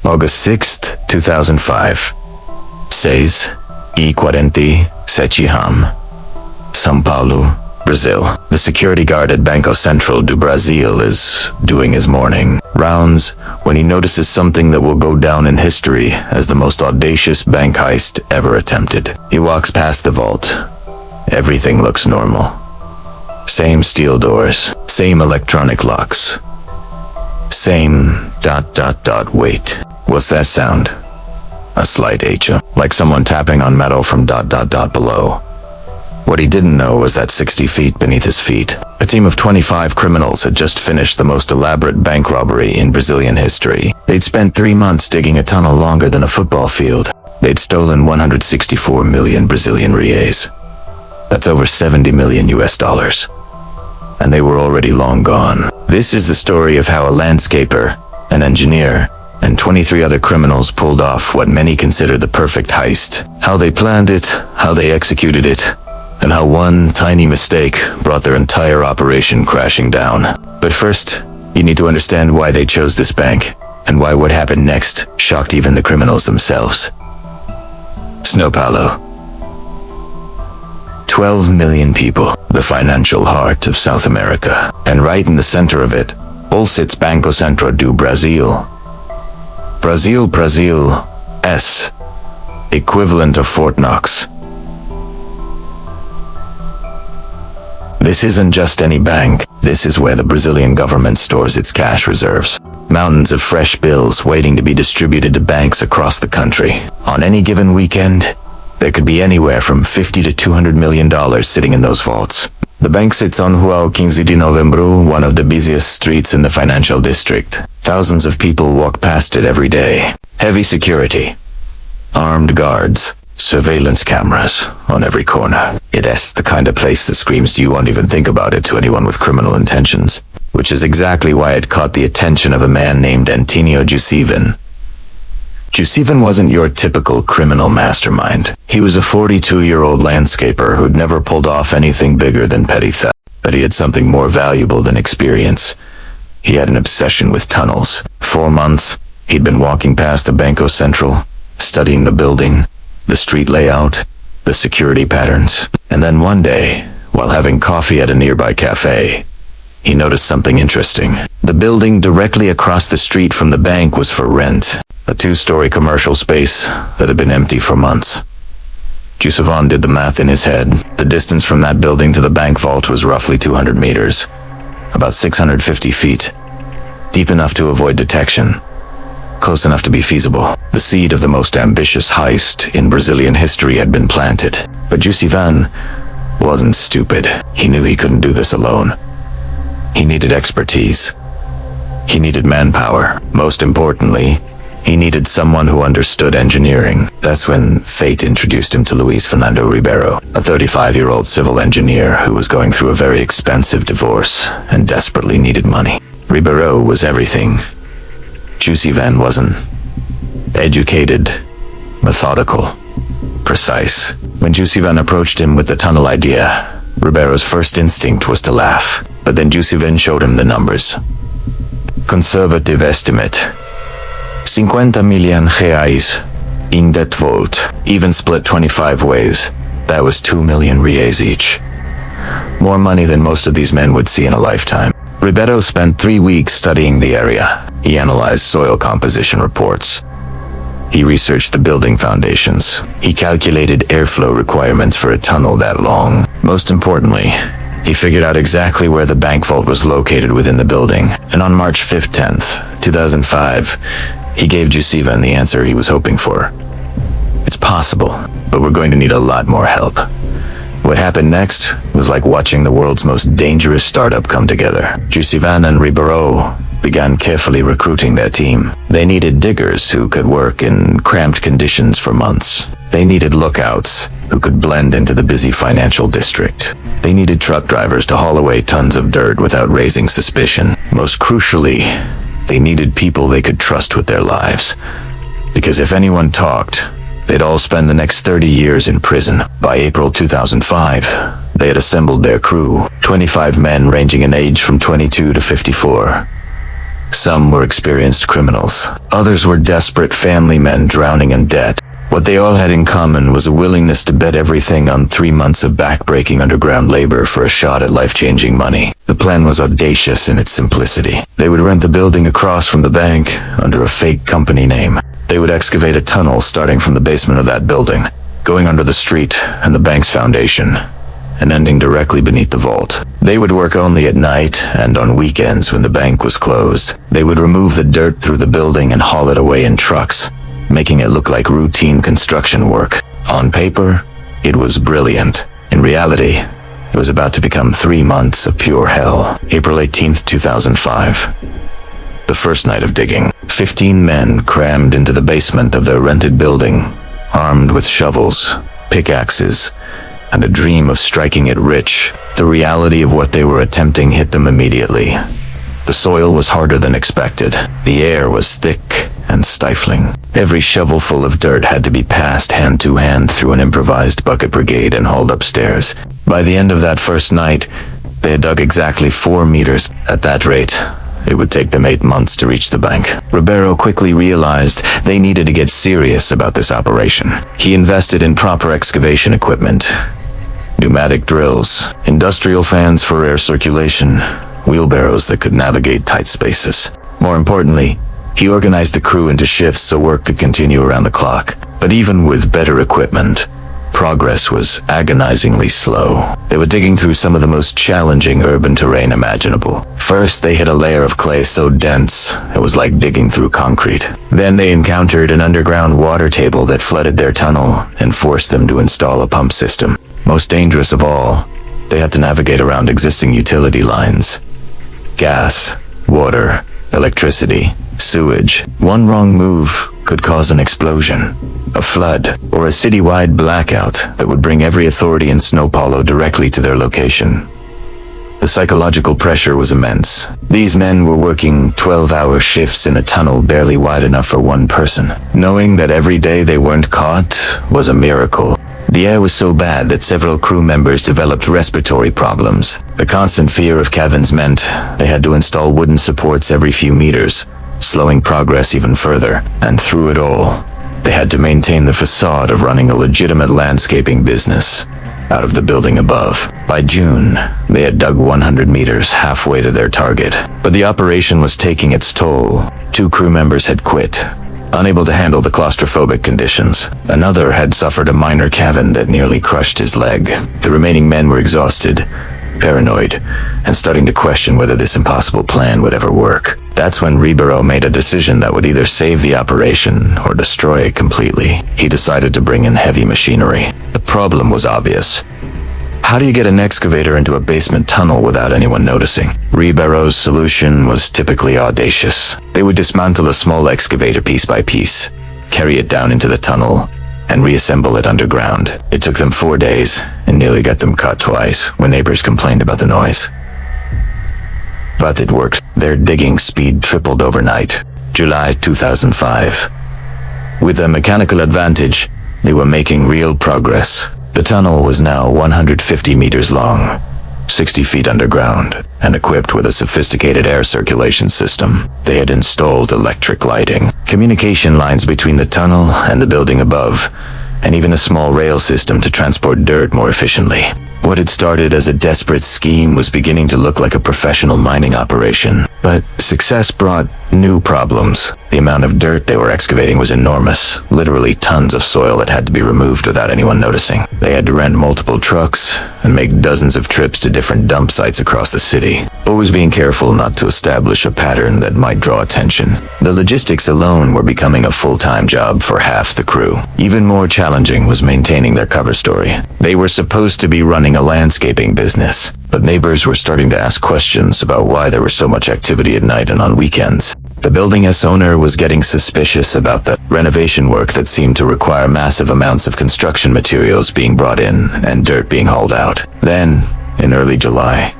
August 6th, 2005. 6:47 São Paulo, Brazil. The security guard at Banco Central do Brasil is doing his morning rounds when he notices something that will go down in history as the most audacious bank heist ever attempted. He walks past the vault. Everything looks normal. Same steel doors, same electronic locks. Same ... Wait, what's that sound? A slight echo, like someone tapping on metal from ... below. What he didn't know was that 60 feet beneath his feet, a team of 25 criminals had just finished the most elaborate bank robbery in Brazilian history. They'd spent 3 months digging a tunnel longer than a football field. They'd stolen 164 million Brazilian reais. That's over 70 million US dollars. And they were already long gone. This is the story of how a landscaper, an engineer, and 23 other criminals pulled off what many consider the perfect heist. How they planned it, how they executed it, and how one tiny mistake brought their entire operation crashing down. But first, you need to understand why they chose this bank, and why what happened next shocked even the criminals themselves. São Paulo. 12 million people, the financial heart of South America. And right in the center of it, all sits Banco Central do Brasil. Brazil, S. Equivalent of Fort Knox. This isn't just any bank. This is where the Brazilian government stores its cash reserves. Mountains of fresh bills waiting to be distributed to banks across the country. On any given weekend, there could be anywhere from $50 to $200 million sitting in those vaults. The bank sits on Rua 15 de Novembro, one of the busiest streets in the financial district. Thousands of people walk past it every day. Heavy security. Armed guards. Surveillance cameras on every corner. It's the kind of place that screams you won't even think about it to anyone with criminal intentions. Which is exactly why it caught the attention of a man named Antonio Jusivan. Jusivan wasn't your typical criminal mastermind. He was a 42-year-old landscaper who'd never pulled off anything bigger than petty theft. But he had something more valuable than experience. He had an obsession with tunnels. 4 months, he'd been walking past the Banco Central, studying the building, the street layout, the security patterns. And then one day, while having coffee at a nearby cafe, he noticed something interesting. The building directly across the street from the bank was for rent. A 2-story commercial space that had been empty for months. Jusivan did the math in his head. The distance from that building to the bank vault was roughly 200 meters. About 650 feet. Deep enough to avoid detection. Close enough to be feasible. The seed of the most ambitious heist in Brazilian history had been planted. But Jusivan wasn't stupid. He knew he couldn't do this alone. He needed expertise. He needed manpower. Most importantly, he needed someone who understood engineering. That's when fate introduced him to Luis Fernando Ribeiro, a 35-year-old civil engineer who was going through a very expensive divorce and desperately needed money. Ribeiro was everything. Jusivan wasn't. Educated, methodical, precise. When Jusivan approached him with the tunnel idea, Ribeiro's first instinct was to laugh. But then Jusivan showed him the numbers. Conservative estimate. 50 million reais in that vault. Even split 25 ways. That was 2 million reais each. More money than most of these men would see in a lifetime. Ribeiro spent 3 weeks studying the area. He analyzed soil composition reports. He researched the building foundations. He calculated airflow requirements for a tunnel that long. Most importantly, he figured out exactly where the bank vault was located within the building. And on March 10th, 2005, he gave Jusivan the answer he was hoping for. It's possible, but we're going to need a lot more help. What happened next was like watching the world's most dangerous startup come together. Jusivan and Ribeiro began carefully recruiting their team. They needed diggers who could work in cramped conditions for months. They needed lookouts who could blend into the busy financial district. They needed truck drivers to haul away tons of dirt without raising suspicion. Most crucially, they needed people they could trust with their lives. Because if anyone talked, they'd all spend the next 30 years in prison. By April 2005, they had assembled their crew, 25 men ranging in age from 22 to 54. Some were experienced criminals. Others were desperate family men drowning in debt. What they all had in common was a willingness to bet everything on 3 months of backbreaking underground labor for a shot at life-changing money. The plan was audacious in its simplicity. They would rent the building across from the bank under a fake company name. They would excavate a tunnel starting from the basement of that building, going under the street and the bank's foundation, and ending directly beneath the vault. They would work only at night and on weekends when the bank was closed. They would remove the dirt through the building and haul it away in trucks, making it look like routine construction work. On paper, it was brilliant. In reality, it was about to become 3 months of pure hell. April 18th, 2005. The first night of digging. 15 men crammed into the basement of their rented building, armed with shovels, pickaxes, and a dream of striking it rich. The reality of what they were attempting hit them immediately. The soil was harder than expected. The air was thick and stifling. Every shovelful of dirt had to be passed hand to hand through an improvised bucket brigade and hauled upstairs. By the end of that first night, they had dug exactly 4 meters. At that rate, it would take them 8 months to reach the bank. Ribeiro quickly realized they needed to get serious about this operation. He invested in proper excavation equipment, pneumatic drills, industrial fans for air circulation, wheelbarrows that could navigate tight spaces. More importantly, he organized the crew into shifts so work could continue around the clock. But even with better equipment, progress was agonizingly slow. They were digging through some of the most challenging urban terrain imaginable. First, they hit a layer of clay so dense, it was like digging through concrete. Then they encountered an underground water table that flooded their tunnel and forced them to install a pump system. Most dangerous of all, they had to navigate around existing utility lines. Gas, water, electricity, sewage. One wrong move could cause an explosion, a flood, or a citywide blackout that would bring every authority in São Paulo directly to their location. The psychological pressure was immense. These men were working 12-hour shifts in a tunnel barely wide enough for one person. Knowing that every day they weren't caught was a miracle. The air was so bad that several crew members developed respiratory problems. The constant fear of caverns meant they had to install wooden supports every few meters, slowing progress even further. And through it all, they had to maintain the facade of running a legitimate landscaping business out of the building above. By June, they had dug 100 meters, halfway to their target. But the operation was taking its toll. 2 crew members had quit, unable to handle the claustrophobic conditions. Another had suffered a minor cavern that nearly crushed his leg. The remaining men were exhausted, paranoid, and starting to question whether this impossible plan would ever work. That's when Ribeiro made a decision that would either save the operation or destroy it completely. He decided to bring in heavy machinery. The problem was obvious. How do you get an excavator into a basement tunnel without anyone noticing? Ribeiro's solution was typically audacious. They would dismantle a small excavator piece by piece, carry it down into the tunnel, and reassemble it underground. It took them 4 days and nearly got them caught twice when neighbors complained about the noise. But it worked. Their digging speed tripled overnight. July 2005. With a mechanical advantage, they were making real progress. The tunnel was now 150 meters long, 60 feet underground, and equipped with a sophisticated air circulation system. They had installed electric lighting, communication lines between the tunnel and the building above, and even a small rail system to transport dirt more efficiently. What had started as a desperate scheme was beginning to look like a professional mining operation. But success brought new problems. The amount of dirt they were excavating was enormous, literally tons of soil that had to be removed without anyone noticing. They had to rent multiple trucks and make dozens of trips to different dump sites across the city, always being careful not to establish a pattern that might draw attention. The logistics alone were becoming a full-time job for half the crew. Even more challenging was maintaining their cover story. They were supposed to be running a landscaping business, but neighbors were starting to ask questions about why there was so much activity at night and on weekends. The building's owner was getting suspicious about the renovation work that seemed to require massive amounts of construction materials being brought in and dirt being hauled out. Then, in early July,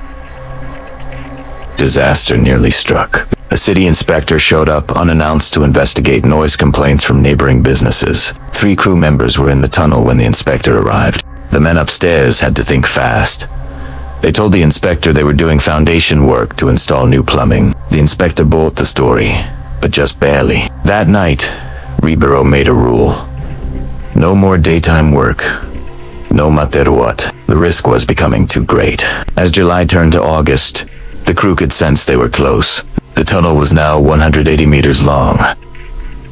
disaster nearly struck. A city inspector showed up unannounced to investigate noise complaints from neighboring businesses. 3 crew members were in the tunnel when the inspector arrived. The men upstairs had to think fast. They told the inspector they were doing foundation work to install new plumbing. The inspector bought the story, but just barely. That night, Ribeiro made a rule. No more daytime work. No matter what. The risk was becoming too great. As July turned to August, the crew could sense they were close. The tunnel was now 180 meters long,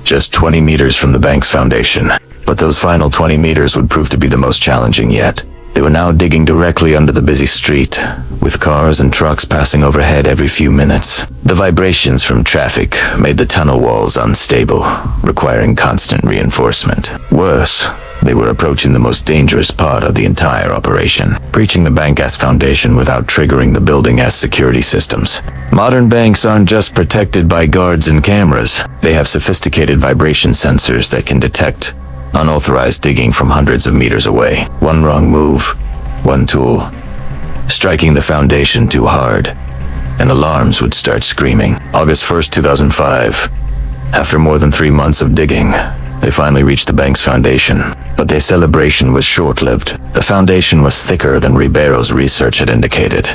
just 20 meters from the bank's foundation. But those final 20 meters would prove to be the most challenging yet. They were now digging directly under the busy street, with cars and trucks passing overhead every few minutes. The vibrations from traffic made the tunnel walls unstable, requiring constant reinforcement. Worse, they were approaching the most dangerous part of the entire operation, breaching the bank-S foundation without triggering the building-S security systems. Modern banks aren't just protected by guards and cameras. They have sophisticated vibration sensors that can detect unauthorized digging from hundreds of meters away. One wrong move, one tool, striking the foundation too hard, and alarms would start screaming. August 1st, 2005. After more than 3 months of digging, they finally reached the bank's foundation. But their celebration was short-lived. The foundation was thicker than Ribeiro's research had indicated.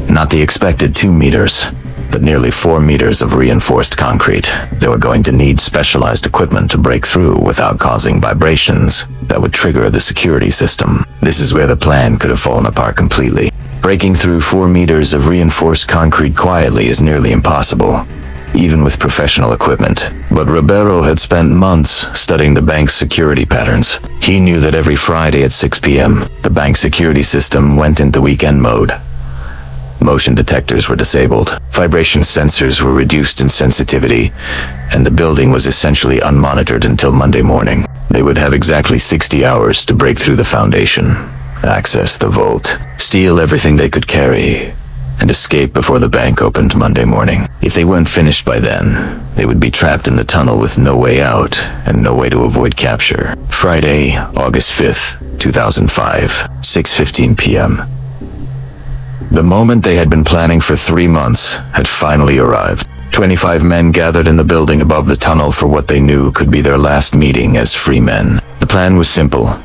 Not the expected 2 meters, but nearly 4 meters of reinforced concrete. They were going to need specialized equipment to break through without causing vibrations that would trigger the security system. This is where the plan could have fallen apart completely. Breaking through 4 meters of reinforced concrete quietly is nearly impossible, even with professional equipment. But Ribeiro had spent months studying the bank's security patterns. He knew that every Friday at 6 p.m., the bank security system went into weekend mode. Motion detectors were disabled, vibration sensors were reduced in sensitivity, and the building was essentially unmonitored until Monday morning. They would have exactly 60 hours to break through the foundation, access the vault, steal everything they could carry, and escape before the bank opened Monday morning. If they weren't finished by then, they would be trapped in the tunnel with no way out and no way to avoid capture. Friday, August 5th, 2005, 6:15 p.m. The moment they had been planning for 3 months had finally arrived. 25 men gathered in the building above the tunnel for what they knew could be their last meeting as free men. The plan was simple.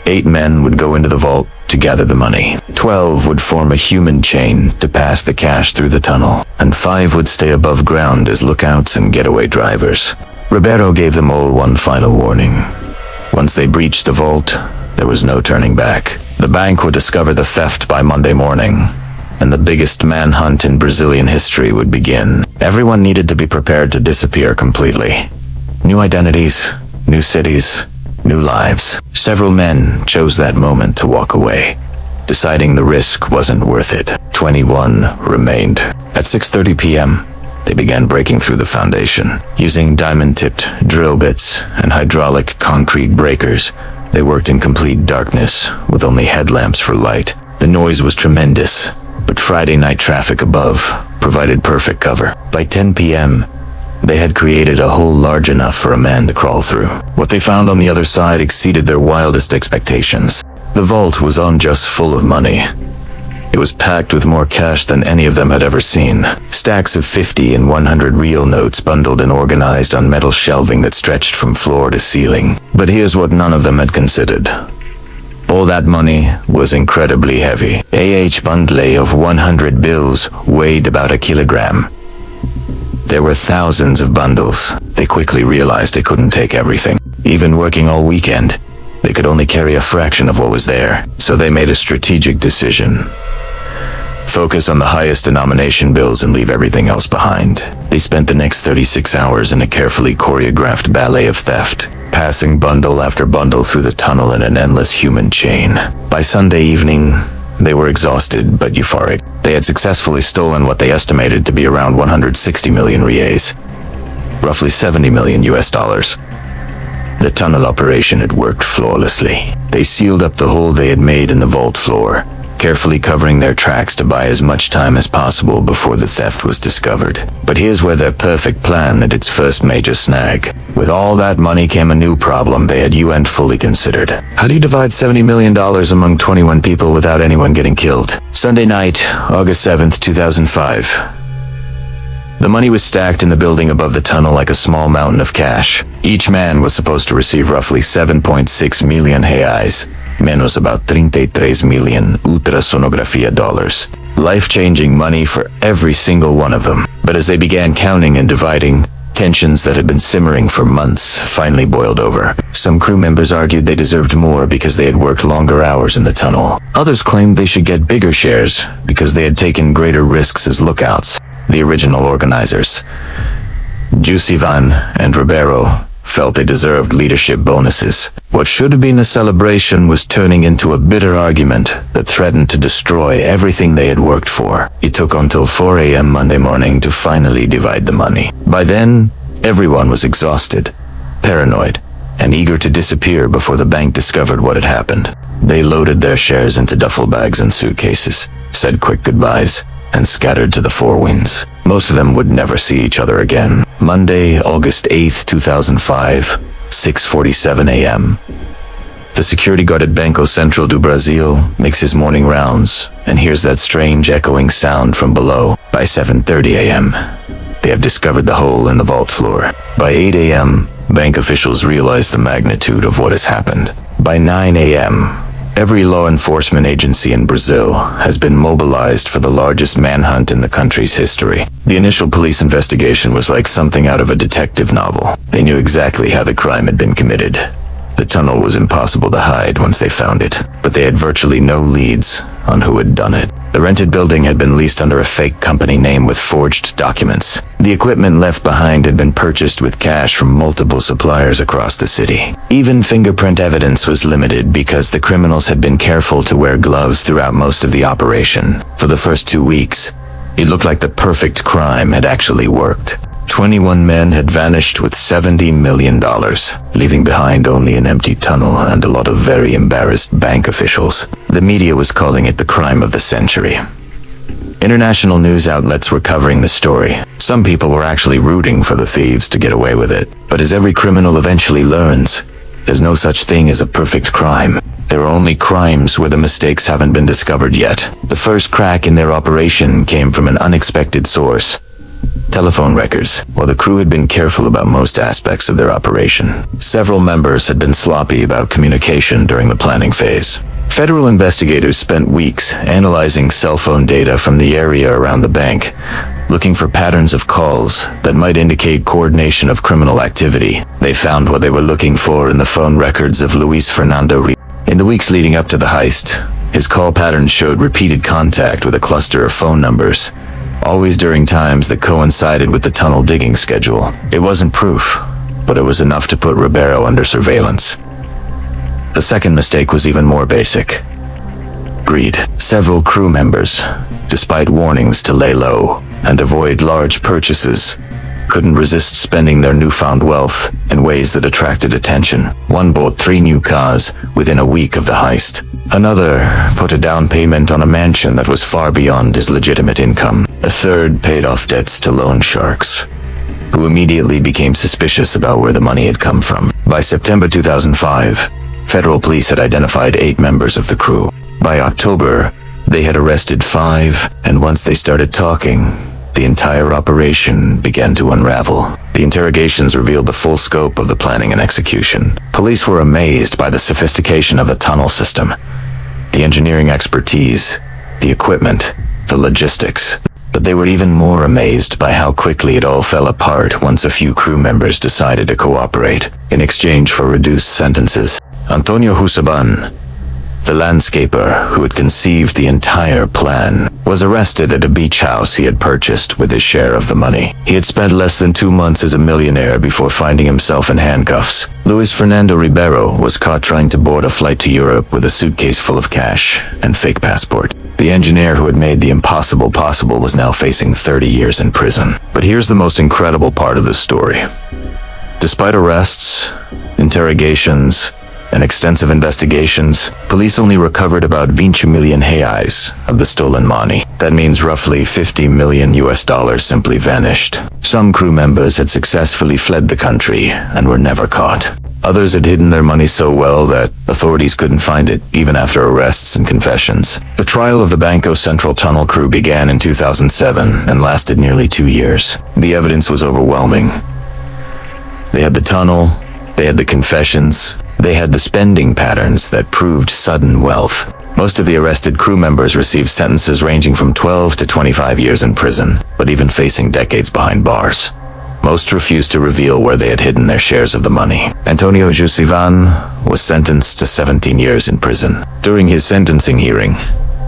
8 men would go into the vault to gather the money. 12 would form a human chain to pass the cash through the tunnel, and 5 would stay above ground as lookouts and getaway drivers. Ribeiro gave them all one final warning. Once they breached the vault, there was no turning back. The bank would discover the theft by Monday morning, and the biggest manhunt in Brazilian history would begin. Everyone needed to be prepared to disappear completely. New identities, new cities, new lives. Several men chose that moment to walk away, deciding the risk wasn't worth it. 21 remained. At 6:30 p.m., they began breaking through the foundation. Using diamond-tipped drill bits and hydraulic concrete breakers, they worked in complete darkness, with only headlamps for light. The noise was tremendous, but Friday night traffic above provided perfect cover. By 10 p.m., they had created a hole large enough for a man to crawl through. What they found on the other side exceeded their wildest expectations. The vault was unjust full of money. It was packed with more cash than any of them had ever seen. Stacks of 50 and 100 real notes bundled and organized on metal shelving that stretched from floor to ceiling. But here's what none of them had considered. All that money was incredibly heavy. Bundle of 100 bills weighed about a kilogram. There were thousands of bundles. They quickly realized they couldn't take everything. Even working all weekend, they could only carry a fraction of what was there. So they made a strategic decision. Focus on the highest denomination bills and leave everything else behind. They spent the next 36 hours in a carefully choreographed ballet of theft, passing bundle after bundle through the tunnel in an endless human chain. By Sunday evening, they were exhausted but euphoric. They had successfully stolen what they estimated to be around 160 million reais, roughly 70 million US dollars. The tunnel operation had worked flawlessly. They sealed up the hole they had made in the vault floor, carefully covering their tracks to buy as much time as possible before the theft was discovered. But here's where their perfect plan had its first major snag. With all that money came a new problem they hadn't fully considered. How do you divide $70 million among 21 people without anyone getting killed? Sunday night, August 7th, 2005. The money was stacked in the building above the tunnel like a small mountain of cash. Each man was supposed to receive roughly 7.6 million reais, menos about 33 million ultrasonografia dollars. Life-changing money for every single one of them. But as they began counting and dividing, tensions that had been simmering for months finally boiled over. Some crew members argued they deserved more because they had worked longer hours in the tunnel. Others claimed they should get bigger shares because they had taken greater risks as lookouts. The original organizers, Jusivan and Ribeiro, felt they deserved leadership bonuses. What should have been a celebration was turning into a bitter argument that threatened to destroy everything they had worked for. It took until 4 a.m. Monday morning to finally divide the money. By then, everyone was exhausted, paranoid, and eager to disappear before the bank discovered what had happened. They loaded their shares into duffel bags and suitcases, said quick goodbyes, and scattered to the four winds. Most of them would never see each other again. Monday, August 8th, 2005, 6:47 a.m. The security guard at Banco Central do Brasil makes his morning rounds and hears that strange echoing sound from below. By 7:30 a.m., they have discovered the hole in the vault floor. By 8 a.m., bank officials realize the magnitude of what has happened. By 9 a.m., every law enforcement agency in Brazil has been mobilized for the largest manhunt in the country's history. The initial police investigation was like something out of a detective novel. They knew exactly how the crime had been committed. The tunnel was impossible to hide once they found it, but they had virtually no leads on who had done it. The rented building had been leased under a fake company name with forged documents. The equipment left behind had been purchased with cash from multiple suppliers across the city. Even fingerprint evidence was limited because the criminals had been careful to wear gloves throughout most of the operation. For the first 2 weeks, it looked like the perfect crime had actually worked. 21 men had vanished with $70 million, leaving behind only an empty tunnel and a lot of very embarrassed bank officials. The media was calling it the crime of the century. International news outlets were covering the story. Some people were actually rooting for the thieves to get away with it. But as every criminal eventually learns, there's no such thing as a perfect crime. There are only crimes where the mistakes haven't been discovered yet. The first crack in their operation came from an unexpected source: telephone records. While the crew had been careful about most aspects of their operation, several members had been sloppy about communication during the planning phase. Federal investigators spent weeks analyzing cell phone data from the area around the bank, looking for patterns of calls that might indicate coordination of criminal activity. They found what they were looking for in the phone records of Luis Fernando Ribeiro. In the weeks leading up to the heist, his call patterns showed repeated contact with a cluster of phone numbers, always during times that coincided with the tunnel digging schedule. It wasn't proof, but it was enough to put Ribeiro under surveillance. The second mistake was even more basic: greed. Several crew members, despite warnings to lay low and avoid large purchases, couldn't resist spending their newfound wealth in ways that attracted attention. One bought 3 new cars within a week of the heist. Another put a down payment on a mansion that was far beyond his legitimate income. A third paid off debts to loan sharks, who immediately became suspicious about where the money had come from. By September 2005, federal police had identified 8 members of the crew. By October, they had arrested 5, and once they started talking, the entire operation began to unravel. The interrogations revealed the full scope of the planning and execution. Police were amazed by the sophistication of the tunnel system, the engineering expertise, the equipment, the logistics. But they were even more amazed by how quickly it all fell apart once a few crew members decided to cooperate in exchange for reduced sentences. Antonio Husaban, the landscaper who had conceived the entire plan, was arrested at a beach house he had purchased with his share of the money. He had spent less than 2 months as a millionaire before finding himself in handcuffs. Luis Fernando Ribeiro was caught trying to board a flight to Europe with a suitcase full of cash and fake passport. The engineer who had made the impossible possible was now facing 30 years in prison. But here's the most incredible part of the story. Despite arrests, interrogations, and extensive investigations, police only recovered about 20 million reais of the stolen money. That means roughly $50 million simply vanished. Some crew members had successfully fled the country and were never caught. Others had hidden their money so well that authorities couldn't find it, even after arrests and confessions. The trial of the Banco Central tunnel crew began in 2007 and lasted nearly 2 years. The evidence was overwhelming. They had the tunnel, they had the confessions, They had the spending patterns that proved sudden wealth. Most of the arrested crew members received sentences ranging from 12 to 25 years in prison, but even facing decades behind bars. Most refused to reveal where they had hidden their shares of the money. Antonio Jusivan was sentenced to 17 years in prison. During his sentencing hearing,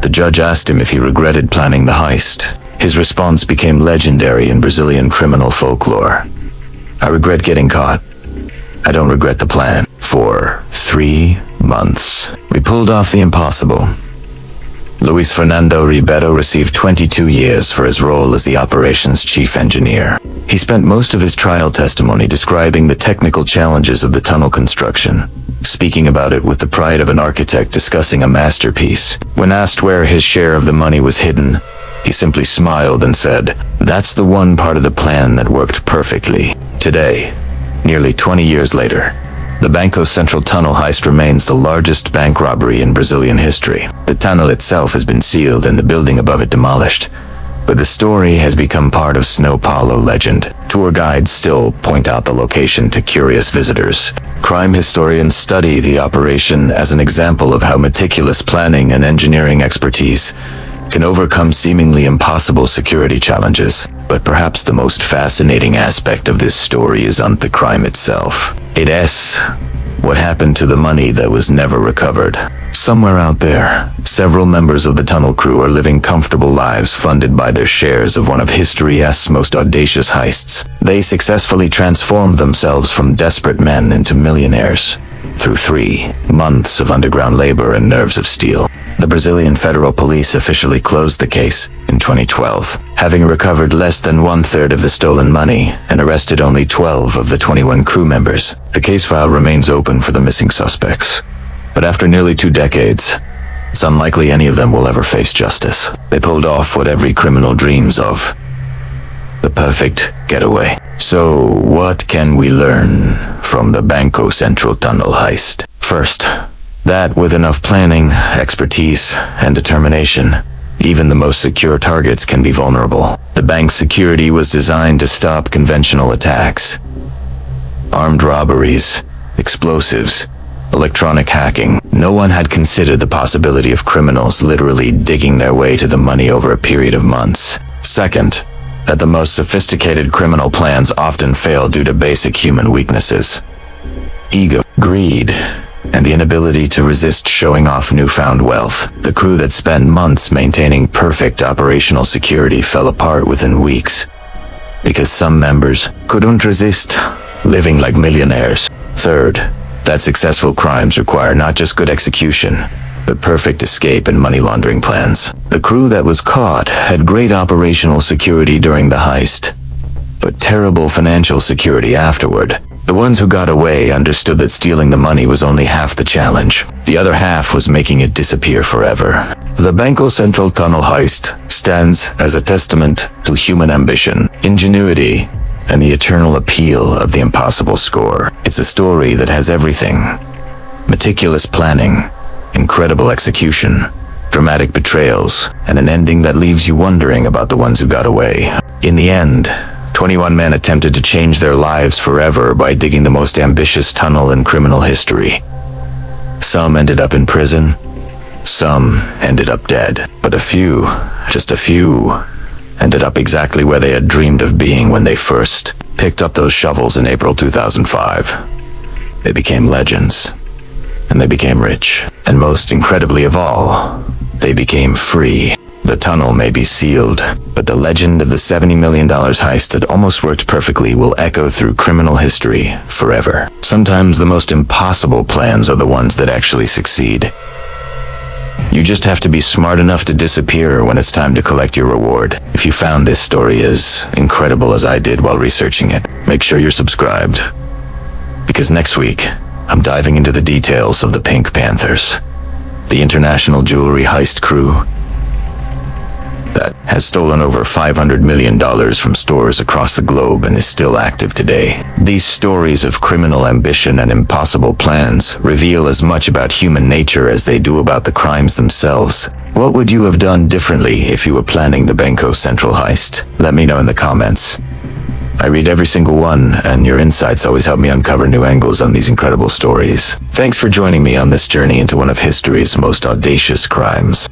the judge asked him if he regretted planning the heist. His response became legendary in Brazilian criminal folklore. "I regret getting caught. I don't regret the plan. For 3 months, we pulled off the impossible." Luis Fernando Ribeiro received 22 years for his role as the operations chief engineer. He spent most of his trial testimony describing the technical challenges of the tunnel construction, speaking about it with the pride of an architect discussing a masterpiece. When asked where his share of the money was hidden, he simply smiled and said, "That's the one part of the plan that worked perfectly." Today, nearly 20 years later, the Banco Central tunnel heist remains the largest bank robbery in Brazilian history. The tunnel itself has been sealed and the building above it demolished, but the story has become part of São Paulo legend. Tour guides still point out the location to curious visitors. Crime historians study the operation as an example of how meticulous planning and engineering expertise can overcome seemingly impossible security challenges. But perhaps the most fascinating aspect of this story isn't the crime itself. It is what happened to the money that was never recovered. Somewhere out there, several members of the tunnel crew are living comfortable lives funded by their shares of one of history's most audacious heists. They successfully transformed themselves from desperate men into millionaires through 3 months of underground labor and nerves of steel. The Brazilian Federal Police officially closed the case in 2012, having recovered less than 1/3 of the stolen money and arrested only 12 of the 21 crew members. The case file remains open for the missing suspects, but after nearly 2 decades, it's unlikely any of them will ever face justice. They pulled off what every criminal dreams of: the perfect getaway. So, what can we learn from the Banco Central tunnel heist? First, that with enough planning, expertise, and determination, even the most secure targets can be vulnerable. The bank's security was designed to stop conventional attacks. Armed robberies, explosives, electronic hacking. No one had considered the possibility of criminals literally digging their way to the money over a period of months. Second, that the most sophisticated criminal plans often fail due to basic human weaknesses: ego, greed, and the inability to resist showing off newfound wealth. The crew that spent months maintaining perfect operational security fell apart within weeks, because some members couldn't resist living like millionaires. Third, that successful crimes require not just good execution, but perfect escape and money laundering plans. The crew that was caught had great operational security during the heist, but terrible financial security afterward. The ones who got away understood that stealing the money was only half the challenge. The other half was making it disappear forever. The Banco Central tunnel heist stands as a testament to human ambition, ingenuity, and the eternal appeal of the impossible score. It's a story that has everything: meticulous planning, incredible execution, dramatic betrayals, and an ending that leaves you wondering about the ones who got away. In the end, 21 men attempted to change their lives forever by digging the most ambitious tunnel in criminal history. Some ended up in prison, some ended up dead, but a few, just a few, ended up exactly where they had dreamed of being when they first picked up those shovels in April 2005. They became legends, and they became rich, and most incredibly of all, they became free. The tunnel may be sealed, but the legend of the $70 million heist that almost worked perfectly will echo through criminal history forever. Sometimes the most impossible plans are the ones that actually succeed. You just have to be smart enough to disappear when it's time to collect your reward. If you found this story as incredible as I did while researching it, make sure you're subscribed. Because next week, I'm diving into the details of the Pink Panthers, the international jewelry heist crew that has stolen over $500 million from stores across the globe and is still active today. These stories of criminal ambition and impossible plans reveal as much about human nature as they do about the crimes themselves. What would you have done differently if you were planning the Banco Central heist? Let me know in the comments. I read every single one, and your insights always help me uncover new angles on these incredible stories. Thanks for joining me on this journey into one of history's most audacious crimes.